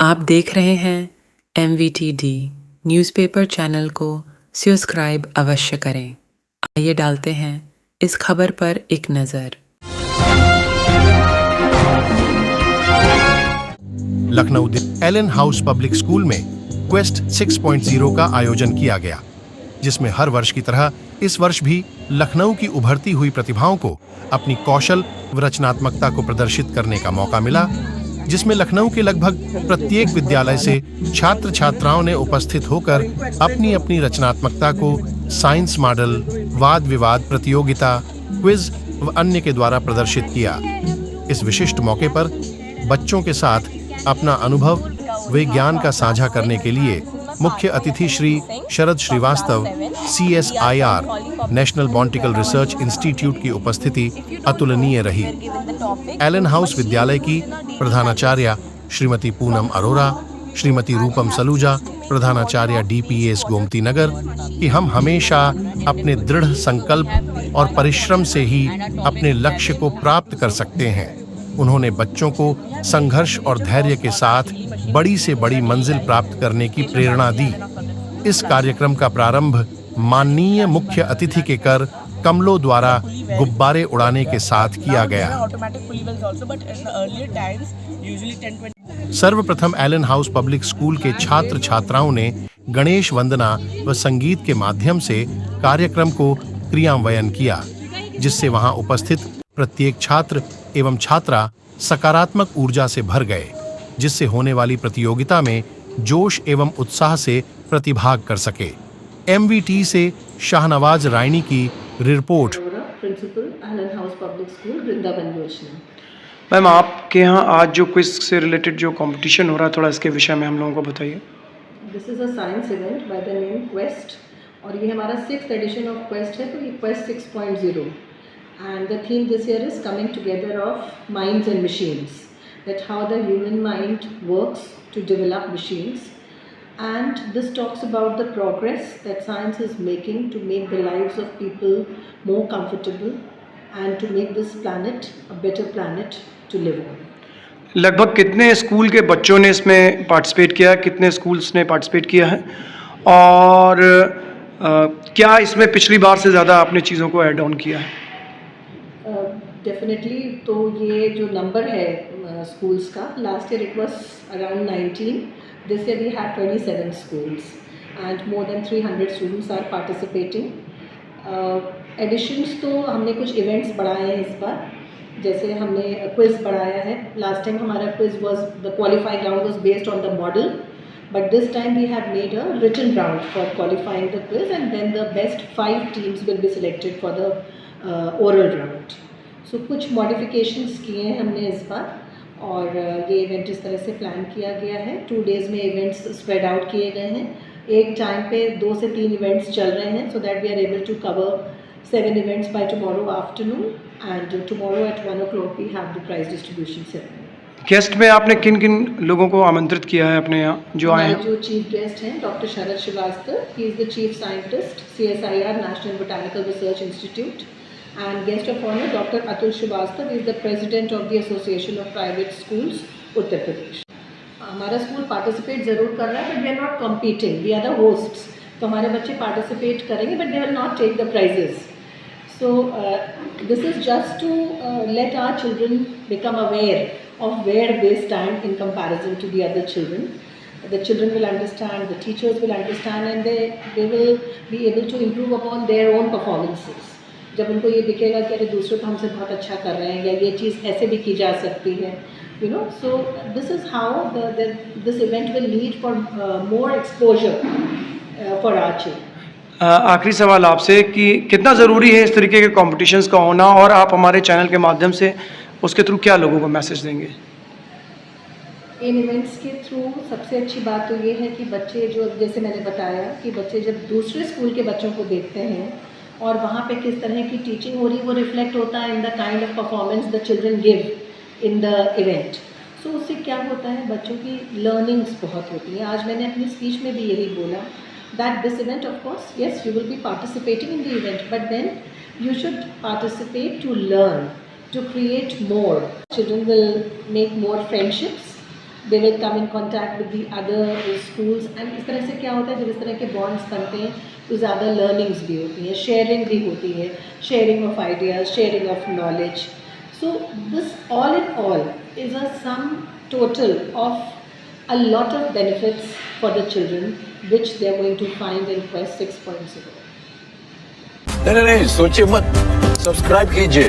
आप देख रहे हैं MVTD न्यूज़पेपर चैनल को सब्सक्राइब अवश्य करें। आइए डालते हैं इस खबर पर एक नज़र। Lucknow Allen House public school में क्वेस्ट 6.0 का आयोजन किया गया, जिसमें हर वर्ष की तरह इस वर्ष भी लखनऊ की उभरती हुई प्रतिभाओं को अपनी कौशल व रचनात्मकता को प्रदर्शित करने का मौका मिला, जिसमें लखनऊ के लगभग प्रत्येक विद्यालय से छात्र छात्राओं ने उपस्थित होकर अपनी अपनी रचनात्मकता को साइंस मॉडल, वाद विवाद प्रतियोगिता, क्विज व अन्य के द्वारा प्रदर्शित किया। इस विशिष्ट मौके पर बच्चों के साथ अपना अनुभव व ज्ञान का साझा करने के लिए मुख्य अतिथि Shri Sharad Srivastava, CSIR national botanical research institute की उपस्थिति अतुलनीय रही। एलन हाउस विद्यालय की प्रधानाचार्य श्रीमती पूनम अरोरा, श्रीमती रूपम सलूजा, प्रधानाचार्य DPS गोमती नगर कि हम हमेशा अपने दृढ़ संकल्प और परिश्रम से ही अपने लक्ष्य को प्राप्त कर सकते हैं। उन्होंने बच्चों को संघर्ष और धैर्य के साथ बड़ी से बड़ी मंजिल प्राप्त करने की प्रेरणा दी। इस कार्यक्रम का प्रारंभ माननीय मुख्य अतिथि के कर कमलों द्वारा गुब्बारे उड़ाने के साथ किया गया। सर्वप्रथम एलन हाउस पब्लिक स्कूल के छात्र छात्राओं ने गणेश वंदना व संगीत के माध्यम से कार्यक्रम को क्रियान्वयन किया, जिससे वहां उपस्थित प्रत्येक छात्र एवं छात्रा सकारात्मक ऊर्जा से भर गए, जिससे होने वाली प्रतियोगिता में जोश एवं उत्साह से प्रतिभाग कर सके। MVT से शाहनवाज रायनी की रिपोर्ट। Principal Allen House public school Vrindavan Yojana. Ma'am, आपके यहाँ आज जो क्विज से रिलेटेड जो कंपटीशन हो रहा है, थोड़ा इसके विषय में हम लोगों को बताइए। This is a science event by the name quest, और ये हमारा 6th एडिशन ऑफ क्वेस्ट है, तो ये Quest 6.0 and the theme this year is coming together of minds and machines, that how the human mind works to develop machines, and this talks about the progress that science is making to make the lives of people more comfortable and to make this planet a better planet to live on. लगभग कितने school के बच्चों ने इसमें participate किया, कितने schools ने participate किया है, और क्या इसमें पिछली बार से ज़्यादा आपने चीज़ों को ऐड ऑन किया है? डेफिनेटली, तो ये जो नंबर है स्कूल्स का, last year it was around 19, this year we have 27 schools and more than 300 students are participating. Additions तो हमने कुछ events बढ़ाए हैं इस बार, जैसे हमने quiz बढ़ाया है। Last time हमारा quiz was, the qualifying round was based on the model, but this time we have made a written round for qualifying the quiz, and then the best 5 teams will be selected for the oral round. So कुछ modifications किए हैं हमने इस बार, और ये event इस तरह से प्लान किया गया है। 2 days में इवेंट्स स्प्रेड आउट किए गए हैं। एक टाइम पे 2 से 3 इवेंट्स चल रहे हैं, so that we are able to cover 7 events by tomorrow afternoon, and tomorrow at 1 o'clock we have the prize distribution ceremony. Guest में आपने किन किन लोगों को आमंत्रित किया है अपने यहाँ जो आए हैं? जो चीफ गेस्ट हैं doctor Sharad Srivastava, he is the chief scientist, CSIR National Botanical Research Institute, and guest of honor Dr. Atul Shrivastava is the president of the Association of Private Schools Uttar Pradesh. हमारा school participate ज़रूर कर रहा है, but we are not competing, we are the hosts. तो हमारे बच्चे participate करेंगे, but they will not take the prizes. So this is just to let our children become aware of where they stand in comparison to the other children. The children will understand, the teachers will understand, and they will be able to improve upon their own performances. जब उनको ये दिखेगा कि अरे दूसरे तो हमसे बहुत अच्छा कर रहे हैं, या ये चीज़ ऐसे भी की जा सकती है, you know, so this is how this event will lead for more exposure for our children. आखिरी सवाल आपसे कि कितना ज़रूरी है इस तरीके के कॉम्पिटिशन्स का होना, और आप हमारे चैनल के माध्यम से उसके थ्रू क्या लोगों को मैसेज देंगे? इन इवेंट्स के थ्रू सबसे अच्छी बात तो ये है कि बच्चे, जो जैसे मैंने बताया कि बच्चे जब दूसरे स्कूल के बच्चों को देखते हैं और वहाँ पे किस तरह की टीचिंग हो रही है, वो रिफ्लेक्ट होता है in the kind of performance the children give in the event. So उससे क्या होता है, बच्चों की लर्निंग्स बहुत होती हैं। आज मैंने अपनी स्पीच में भी यही बोला that this event, of course yes you will be participating in the event, but then you should participate to learn, to create more. Children will make more friendships, they will come in contact with the other schools, and इस तरह से क्या होता है, जब इस तरह के bonds बनते हैं तो ज़्यादा learnings भी होती हैं, sharing भी होती है, sharing of ideas, sharing of knowledge. So this all in all is a sum total of a lot of benefits for the children which they are going to find in Quest 6.0. नहीं, सोचिए मत, subscribe कीजिए।